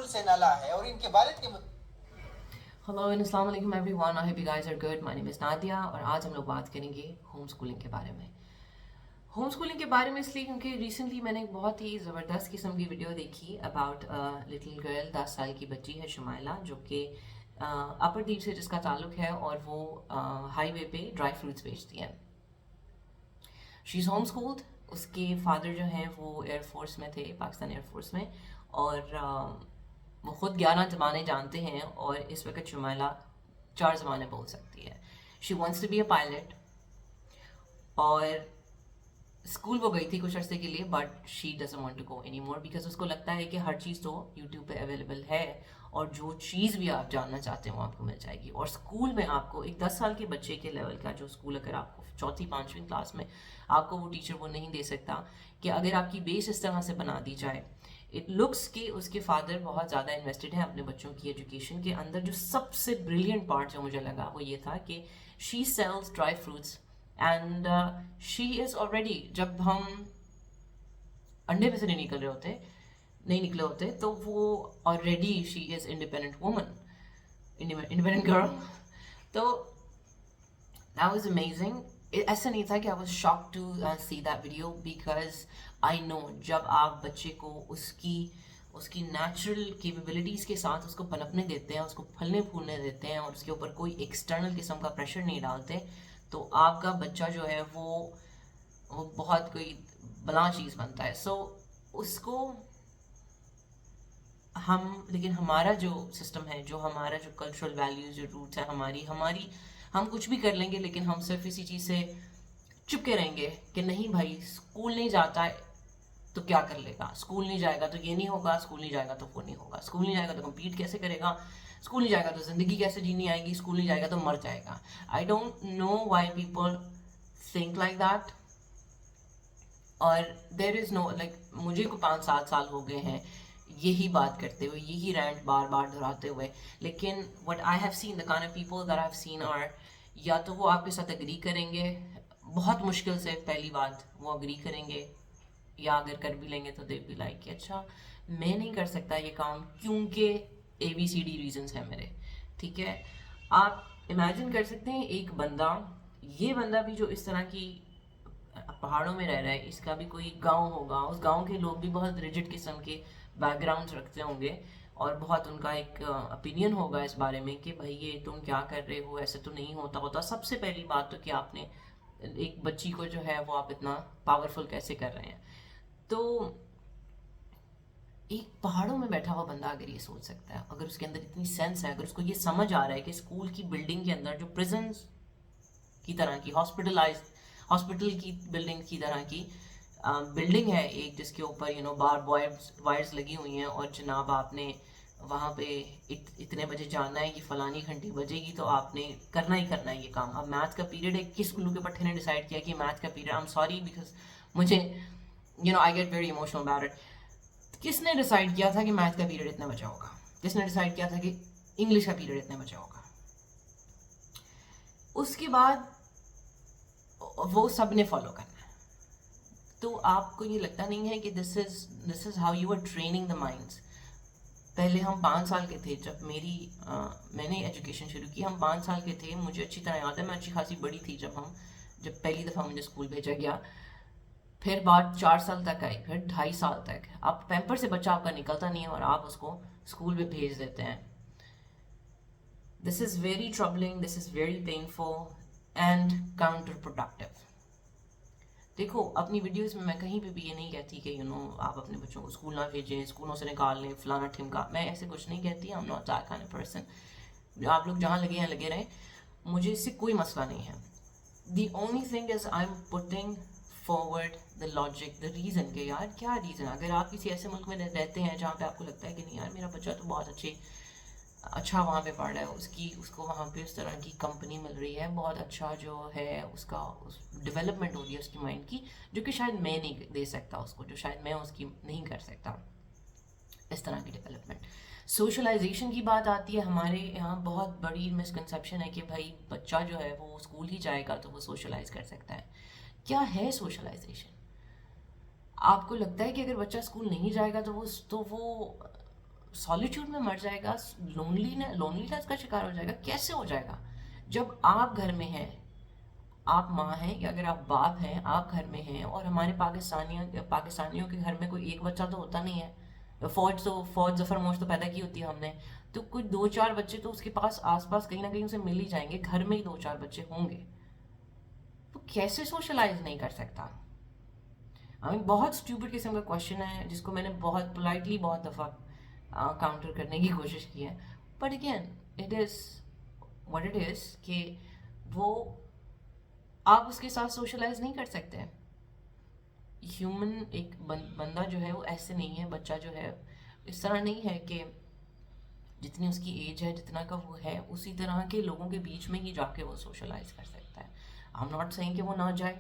से नाला है और इनके वालिद के हेलो एंड अस्सलाम वालेकुम everyone, I hope you guys are good. My name is Nadia और आज हम लोग बात करेंगे होम स्कूलिंग के बारे में। होम स्कूलिंग के बारे में इसलिए क्योंकि रिसेंटली मैंने एक बहुत ही ज़बरदस्त किस्म की वीडियो देखी अबाउट लिटिल गर्ल, 10 साल की बच्ची है शुमाइला, जो कि अपर दीप से जिसका ताल्लुक है और वो हाईवे पे ड्राई फ्रूट्स बेचती है। She is home schooled. उसके फादर जो हैं वो एयरफोर्स में थे, पाकिस्तान एयरफोर्स में, और वो ख़ुद 11 ज़बानें जानते हैं और इस वक्त शुमाइला 4 ज़बानें बोल सकती है। She wants to be a pilot और स्कूल वो गई थी कुछ अर्से के लिए, but she doesn't want to go any more because उसको लगता है कि हर चीज़ तो यूट्यूब पे अवेलेबल है और जो चीज़ भी आप जानना चाहते हो आपको मिल जाएगी। और स्कूल में आपको एक 10 साल के बच्चे के लेवल का जो स्कूल, अगर आपको 4th-5वीं क्लास में आपको वो टीचर वो नहीं दे सकता कि अगर आपकी बेस इस तरह से बना दी जाए। इट लुक्स कि उसके फादर बहुत ज़्यादा इन्वेस्टेड हैं अपने बच्चों की एजुकेशन के अंदर। जो सबसे ब्रिलियंट पार्ट जो मुझे लगा वो ये था कि she sales dry fruits and she is already, जब हम अंडे में से नहीं निकले होते तो वो already she is independent woman, independent girl. तो दैट वाज अमेजिंग। ऐसा नहीं था कि I was shocked to see that video because I know जब आप बच्चे को उसकी उसकी नेचुरल कैपेबिलिटीज़ के साथ उसको पनपने देते हैं, उसको फलने फूलने देते हैं और उसके ऊपर कोई एक्सटर्नल किस्म का प्रेशर नहीं डालते, तो आपका बच्चा जो है वो बहुत कोई बला चीज़ बनता है। सो उसको हम, लेकिन हमारा जो सिस्टम है, जो हमारा जो कल्चरल वैल्यूज, जो रूट्स है हमारी हमारी हम कुछ भी कर लेंगे लेकिन हम सिर्फ इसी चीज़ से चुपके रहेंगे कि नहीं भाई, स्कूल नहीं जाता है तो क्या कर लेगा, स्कूल नहीं जाएगा तो ये नहीं होगा, स्कूल नहीं जाएगा तो वो नहीं होगा, स्कूल नहीं जाएगा तो कम्पीट कैसे करेगा, स्कूल नहीं जाएगा तो ज़िंदगी कैसे जीनी आएगी, स्कूल नहीं जाएगा तो मर जाएगा। I don't know why people think like that. और देर इज़ नो लाइक, मुझे को 5-7 साल हो गए हैं यही बात करते हुए, यही रैंट बार बार दोहराते हुए, लेकिन what I have seen, the kind of people that I have seen are, या तो वो आपके साथ एग्री करेंगे, बहुत मुश्किल से पहली बात वो एग्री करेंगे, या अगर कर भी लेंगे तो दे बी लाइक कि अच्छा मैं नहीं कर सकता ये काम क्योंकि ABCD रीजंस हैं मेरे। ठीक है, आप इमेजिन कर सकते हैं एक बंदा, ये बंदा भी जो इस तरह की पहाड़ों में रह रहा है, इसका भी कोई गांव होगा, उस गांव के लोग भी बहुत रिजिड किस्म के बैकग्राउंड्स रखते होंगे और बहुत उनका एक ओपिनियन होगा इस बारे में कि भाई ये तुम क्या कर रहे हो, ऐसे तो नहीं होता। सबसे पहली बात तो कि आपने एक बच्ची को जो है वो आप इतना पावरफुल कैसे कर रहे हैं। तो एक पहाड़ों में बैठा हुआ बंदा अगर ये सोच सकता है, अगर उसके अंदर इतनी सेंस है, अगर उसको ये समझ आ रहा है कि स्कूल की बिल्डिंग के अंदर जो प्रिजन की तरह की हॉस्पिटल की बिल्डिंग की तरह की बिल्डिंग है एक, जिसके ऊपर बार वायर्स लगी हुई हैं और जनाब आपने वहाँ पे इतने बजे जाना है कि फ़लानी घंटी बजेगी तो आपने करना ही करना है ये काम। अब मैथ का पीरियड है, किस उल्लू के पट्टे ने डिसाइड किया कि मैथ का period, I am sorry because मुझे I get very emotional about it. किसने डिसाइड किया था कि मैथ का पीरियड इतना बचा होगा, किसने डिसाइड किया था कि इंग्लिश का पीरियड इतना बचा होगा। उसके बाद वो सब ने फॉलो करना है। तो आपको ये लगता नहीं है कि this is how you are training the minds. पहले हम 5 साल के थे जब मैंने एजुकेशन शुरू की, हम 5 साल के थे, मुझे अच्छी तरह याद है, मैं अच्छी खासी बड़ी थी जब पहली दफ़ा मुझे स्कूल भेजा गया। फिर बात 4 साल तक आई, फिर 2.5 साल तक। अब पैम्पर से बच्चा आपका निकलता नहीं है और आप उसको स्कूल में भेज देते हैं। This is very troubling, this is very painful and counter productive. देखो, अपनी वीडियोस में मैं कहीं पे भी ये नहीं कहती कि आप अपने बच्चों को स्कूल ना भेजें, स्कूलों से निकाल लें, फलाना ठिमका, मैं ऐसे कुछ नहीं कहती। I am not that kind of person. आप लोग जहाँ लगे हैं लगे रहें, मुझे इससे कोई मसला नहीं है। The only thing is I am putting forward the logic, the reason के यार क्या रीज़न। अगर आप किसी ऐसे मुल्क में रहते हैं जहाँ पे आपको लगता है कि नहीं यार मेरा बच्चा तो बहुत अच्छा वहाँ पे पढ़ रहा है, उसको वहाँ पे उस तरह की कंपनी मिल रही है, बहुत अच्छा जो है उसका डेवलपमेंट हो रही है उसकी माइंड की, जो कि शायद मैं नहीं दे सकता उसको, जो शायद मैं उसकी नहीं कर सकता, इस तरह की डेवलपमेंट। सोशलाइजेशन की बात आती है, हमारे यहाँ बहुत बड़ी मिसकंसेप्शन है कि भाई बच्चा जो है वो स्कूल ही जाएगा तो वो सोशलाइज कर सकता है। क्या है सोशलाइजेशन? आपको लगता है कि अगर बच्चा स्कूल नहीं जाएगा तो वो سالیٹیوڈ میں مر جائے گا, لونلینس کا شکار ہو جائے گا. کیسے ہو جائے گا جب آپ گھر میں ہیں, آپ ماں ہیں یا اگر آپ باپ ہیں, آپ گھر میں ہیں, اور ہمارے پاکستانیوں کے گھر میں کوئی ایک بچہ تو ہوتا نہیں ہے. فوج ظفر موج تو پیدا کی ہوتی ہے ہم نے, تو کچھ 2-4 بچے تو اس کے پاس آس پاس کہیں نہ کہیں اسے مل ہی جائیں گے, گھر میں ہی 2-4 بچے ہوں گے. تو کیسے سوشلائز نہیں کر سکتا؟ بہت اسٹوپڈ قسم کا کوشچن ہے جس کو میں نے بہت پولائٹلی بہت دفعہ کاؤنٹر کرنے کی کوشش کی ہے. But again it is what it is کہ وہ آپ اس کے ساتھ سوشلائز نہیں کر سکتے. ہیومن ایک بندہ جو ہے وہ ایسے نہیں ہے, بچہ جو ہے اس طرح نہیں ہے کہ جتنی اس کی ایج ہے, جتنا کا وہ ہے, اسی طرح کے لوگوں کے بیچ میں ہی جا کے وہ سوشلائز کر سکتا ہے. آئی ایم ناٹ سیئنگ کہ وہ نہ جائے,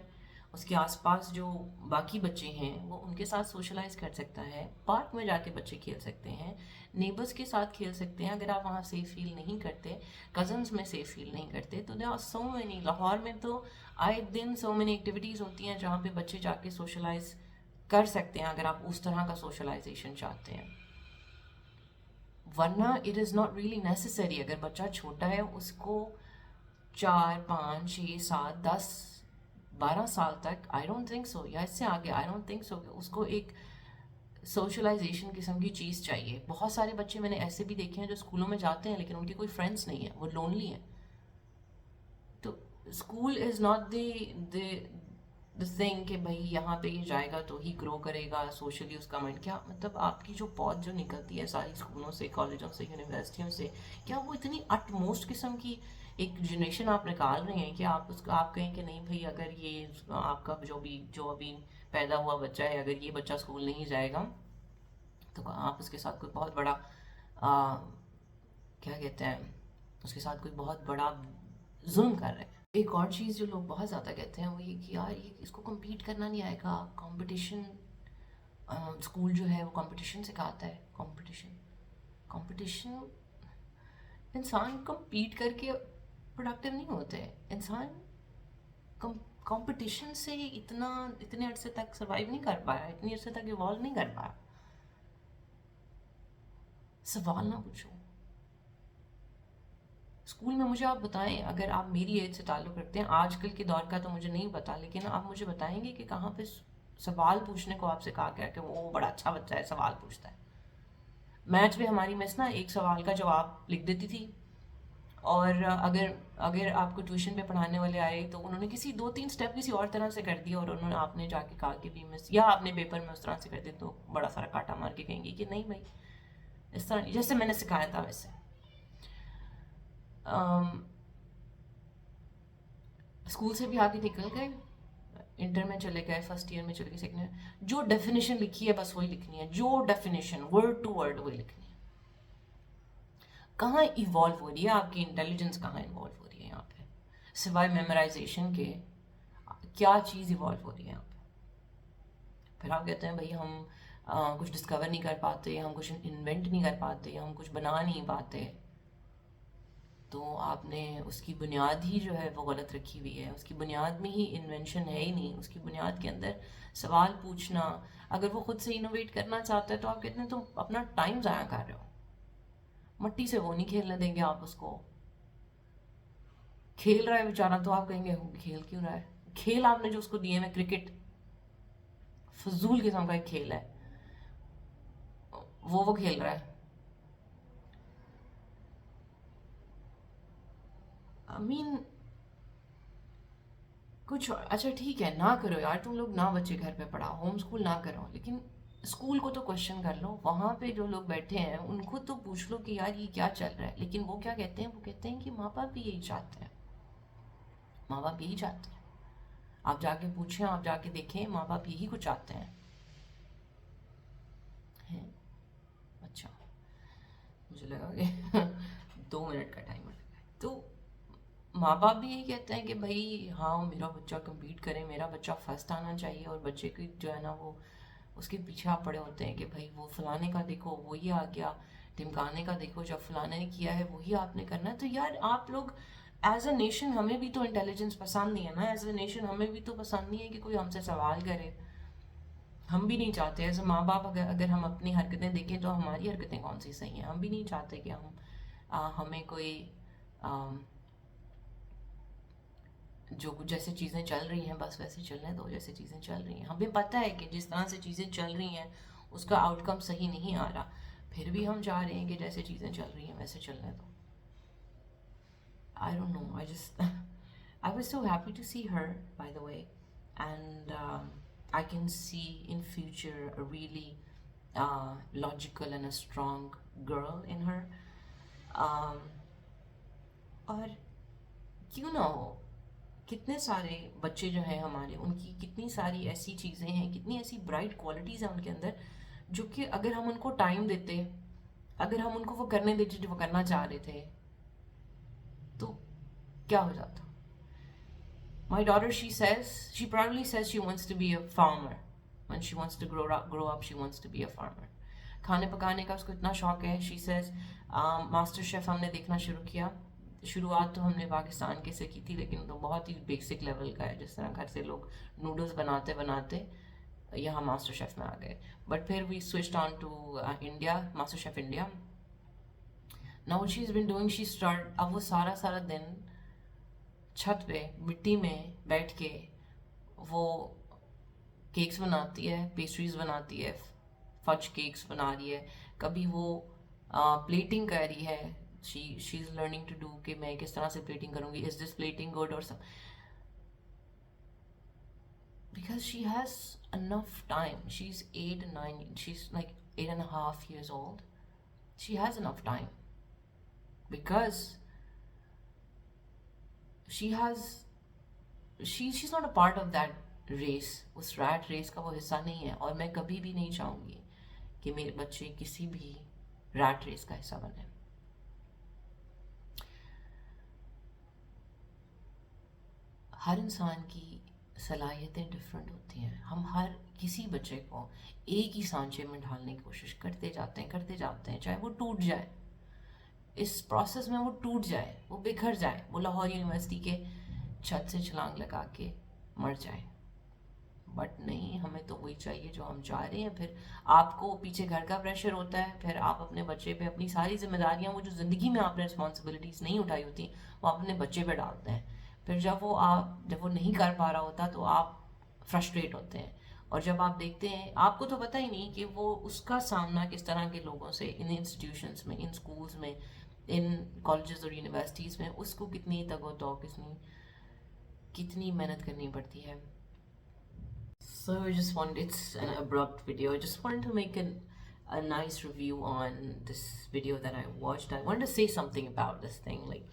اس کے آس پاس جو باقی بچے ہیں وہ ان کے ساتھ سوشلائز کر سکتا ہے. پارک میں جا کے بچے کھیل سکتے ہیں, نیبرس کے ساتھ کھیل سکتے ہیں. اگر آپ وہاں سیف فیل نہیں کرتے, کزنس میں سیف فیل نہیں کرتے, تو there are so many. Lahore میں تو آئے دن سو مینی ایکٹیویٹیز ہوتی ہیں جہاں پہ بچے جا کے سوشلائز کر سکتے ہیں اگر آپ اس طرح کا سوشلائزیشن چاہتے ہیں. ورنہ it is not really necessary. اگر بچہ چھوٹا ہے اس کو 4 5 6 7 10 12 سال تک آئی ڈونٹ تھنک سو, یا اس سے آگے آئی ڈونٹ تھنک سو کہ اس کو ایک سوشلائزیشن قسم کی چیز چاہیے. بہت سارے بچے میں نے ایسے بھی دیکھے ہیں جو اسکولوں میں جاتے ہیں لیکن ان کے کوئی فرینڈس نہیں ہیں, وہ لونلی ہیں. تو school is not the thing کہ بھائی یہاں پہ یہ جائے گا تو ہی گرو کرے گا سوشلی, اس کا مائنڈ کیا مطلب آپ کی جو پود جو نکلتی ہے ساری اسکولوں سے, کالجوں سے, یونیورسٹیوں سے, کیا وہ اتنی اٹ موسٹ قسم کی ایک جنریشن آپ نکال رہے ہیں کہ آپ کہیں کہ نہیں بھائی اگر یہ آپ کا جو ابھی پیدا ہوا بچہ ہے, اگر یہ بچہ اسکول نہیں جائے گا تو آپ اس کے ساتھ کوئی بہت بڑا کیا کہتے ہیں, اس کے ساتھ کوئی بہت بڑا ظلم کر رہے ہیں. ایک اور چیز جو لوگ بہت زیادہ کہتے ہیں وہ یہ کہ یار اس کو کمپیٹ کرنا نہیں آئے گا, کمپٹیشن, اسکول جو ہے وہ کمپٹیشن سکھاتا ہے. کمپٹیشن انسان کمپیٹ کر کے پروڈکٹیو نہیں ہوتے. انسان کمپٹیشن سے اتنے عرصے تک سروائیو نہیں کر پایا, اتنے عرصے تک ایوالو نہیں کر پایا. سوال نہ پوچھو اسکول میں. مجھے آپ بتائیں, اگر آپ میری ایج سے تعلق رکھتے ہیں, آج کل کے دور کا تو مجھے نہیں پتا, لیکن آپ مجھے بتائیں گے کہ کہاں پہ سوال پوچھنے کو آپ سے کہا گیا کہ وہ بڑا اچھا بچہ ہے سوال پوچھتا ہے. میتھس میں ہماری مس نا ایک سوال کا جواب لکھ دیتی تھی, اور اگر آپ کو ٹیوشن پہ پڑھانے والے آئے تو انہوں نے کسی 2-3 اسٹیپ کسی اور طرح سے کر دیا, اور آپ نے جا کے کہا کہ بھی مس, یا آپ نے پیپر میں اس طرح سے کر دی تو بڑا سارا کاٹا مار کے کہیں گی کہ نہیں بھائی اس طرح جیسے میں نے سکھایا تھا ویسے. اسکول سے بھی آگے نکل گئے, انٹر میں چلے گئے, فرسٹ ایئر میں چلے گئے, سیکنڈ ایئر, جو ڈیفینیشن لکھی ہے بس وہی لکھنی ہے, جو ڈیفینیشن ورڈ ٹو ورڈ وہی لکھنی ہے. کہاں ایوالو ہو رہی ہے آپ کی انٹیلیجنس, کہاں ایوالو ہو رہی ہے یہاں پہ سوائے میمورائزیشن کے؟ کیا چیز ایوالو ہو رہی ہے یہاں پہ؟ پھر آپ کہتے ہیں بھائی ہم کچھ ڈسکور نہیں کر پاتے, ہم کچھ انوینٹ نہیں کر پاتے, ہم کچھ بنا نہیں پاتے. تو آپ نے اس کی بنیاد ہی جو ہے وہ غلط رکھی ہوئی ہے. اس کی بنیاد میں ہی انوینشن ہے ہی نہیں. اس کی بنیاد کے اندر سوال پوچھنا, اگر وہ خود سے انوویٹ کرنا چاہتا ہے تو آپ کہتے ہیں تم اپنا ٹائم ضائع کر رہے ہو. مٹی سے وہ نہیں کھیلنے دیں گے آپ اس کو. کھیل رہا ہے بیچارہ تو آپ کہیں گے کھیل کیوں رہا ہے؟ کھیل آپ نے جو اس کو دیے میں کرکٹ, فضول قسم کا ایک کھیل ہے, وہ کھیل رہا ہے. کچھ اچھا ٹھیک ہے نہ کرو یار, تم لوگ نہ بچے گھر پہ پڑھاؤ, ہوم اسکول نہ کرو, لیکن اسکول کو تو کوشچن کر لو. وہاں پہ جو لوگ بیٹھے ہیں ان کو تو پوچھ لو کہ یار یہ کیا چل رہا ہے. لیکن وہ کیا کہتے ہیں, وہ کہتے ہیں کہ ماں باپ بھی یہی چاہتے ہیں, ماں باپ یہی چاہتے ہیں. آپ جا کے پوچھیں, آپ جا کے دیکھیں, ماں باپ یہی کو چاہتے ہیں. اچھا مجھے لگا کہ 2 منٹ کا ٹائم لگا ہے. تو ماں باپ بھی یہی کہتے ہیں کہ بھائی ہاں میرا بچہ کمپیٹ کرے, میرا بچہ فرسٹ آنا چاہیے, اور بچے کی جو ہے نا وہ اس کے پیچھے آپ پڑے ہوتے ہیں کہ بھائی وہ فلانے کا دیکھو وہی آ گیا, ٹمکانے کا دیکھو جب فلانے نے کیا ہے وہی آپ نے کرنا ہے. تو یار آپ لوگ ایز اے نیشن, ہمیں بھی تو انٹیلیجنس پسند نہیں ہے نا, ایز اے نیشن ہمیں بھی تو پسند نہیں ہے کہ کوئی ہم سے سوال کرے. हम भी नहीं चाहते एज माँ बाप, अगर हम अपनी हरकतें देखें तो हमारी हरकतें कौन सी सही हैं. हम भी नहीं चाहते कि हमें कोई जो जैसे चीज़ें चल रही हैं बस वैसे चलने दो जैसे चीज़ें चल रही हैं. हमें पता है कि जिस तरह से चीज़ें चल रही हैं उसका आउटकम सही नहीं आ रहा, फिर भी हम चाह रहे हैं कि जैसे चीज़ें चल रही हैं वैसे चलने दो. I don't know, I was so happy to see her, by the way, and I can see in future a really logical and a strong girl in her. um, और क्यों ना हो, कितने सारे बच्चे जो हैं हमारे, उनकी कितनी सारी ऐसी चीज़ें हैं, कितनी ऐसी ब्राइट क्वालिटीज़ हैं उनके अंदर, जो कि अगर हम उनको टाइम देते, अगर हम उनको वो करने देते जो वो करना चाह रहे थे, तो क्या हो जाता. My daughter, she proudly says she wants to be a farmer. When she wants to grow up, she wants to be a farmer. खाने पकाने का उसको इतना शौक है. She says मास्टर शेफ हमने देखना शुरू किया. शुरुआत तो हमने पाकिस्तान के से की थी, लेकिन तो बहुत ही बेसिक लेवल का है, जिस तरह घर से लोग नूडल्स बनाते बनाते यहाँ मास्टर शेफ में आ गए. बट फिर we switched on to India, MasterChef India. Now what she is been doing, she start, अब वो सारा दिन छत पे मिट्टी में बैठ के वो केक्स बनाती है, पेस्ट्रीज बनाती है, फज केक्स बना रही है. कभी वो प्लेटिंग कर रही है. She is learning to do कि मैं किस तरह से प्लेटिंग करूँगी, इज़ दिस प्लेटिंग गुड और सब, because she has enough time. She's 8 and 9, she's like 8.5 years old. She has enough time because she's not a part of that race. उस rat race का वो हिस्सा नहीं है, और मैं कभी भी नहीं चाहूँगी कि मेरे बच्चे किसी भी rat race का हिस्सा बने. हर इंसान की सलाहियतें डिफरेंट होती हैं. हम हर किसी बच्चे को एक ही सांचे में ढालने की कोशिश करते जाते हैं, चाहे वो टूट जाए, इस प्रोसेस में वो टूट जाए, वो बिखर जाए, वो लाहौर यूनिवर्सिटी के छत से छलांग लगा के मर जाए. बट नहीं, हमें तो वही चाहिए जो हम चाह रहे हैं. फिर आपको पीछे घर का प्रेशर होता है, फिर आप अपने बच्चे पे अपनी सारी जिम्मेदारियां, वो जो ज़िंदगी में आपने रिस्पॉन्सिबिलिटीज़ नहीं उठाई होती, वो अपने बच्चे पे डालते हैं. फिर जब वो नहीं कर पा रहा होता तो आप फ्रस्ट्रेट होते हैं. और जब आप देखते हैं, आपको तो पता ही नहीं कि वो उसका सामना किस तरह के लोगों से इन इंस्टीट्यूशंस में, इन स्कूल्स में, इन कॉलेजेस और यूनिवर्सिटीज़ में, उसको कितनी तगो कितनी मेहनत करनी पड़ती है. So it's an abrupt video. I just wanted to make a nice review on this video that I watched. I wanted to say something about this thing, like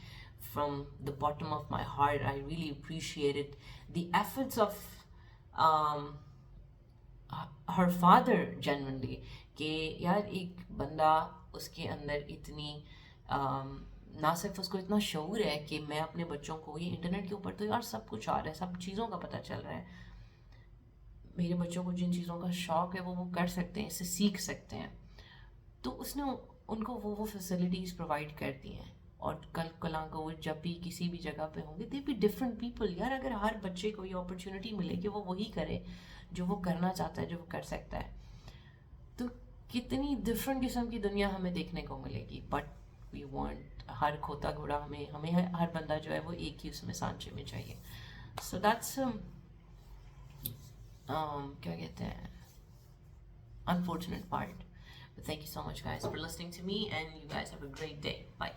from the bottom of my heart. I really appreciated the efforts of her father genuinely. कि यार एक बंदा, उसके अंदर इतनी ना सिर्फ उसको इतना शऊर है कि मैं अपने बच्चों को, ये इंटरनेट के ऊपर तो यार सब कुछ आ रहा है, सब चीज़ों का पता चल रहा है, मेरे बच्चों को जिन चीज़ों का शौक़ है वो कर सकते हैं, इससे सीख सकते हैं. तो उसने उनको वो फैसिलिटीज़ प्रोवाइड कर दी हैं. और कल को वो जब भी किसी भी जगह पे होंगे, दे बी डिफरेंट पीपल. यार अगर हर बच्चे को ये अपॉर्चुनिटी मिले कि वो वही करे जो वो करना चाहता है, जो वो कर सकता है, तो कितनी डिफरेंट किस्म की दुनिया हमें देखने को मिलेगी. बट वी वांट हर खोता घोड़ा, हमें हर बंदा जो है वो एक ही उसमें सांचे में चाहिए. सो दैट्स क्या कहते हैं, unfortunate part. But thank you so much guys for listening to me, and you guys have a great day. Bye.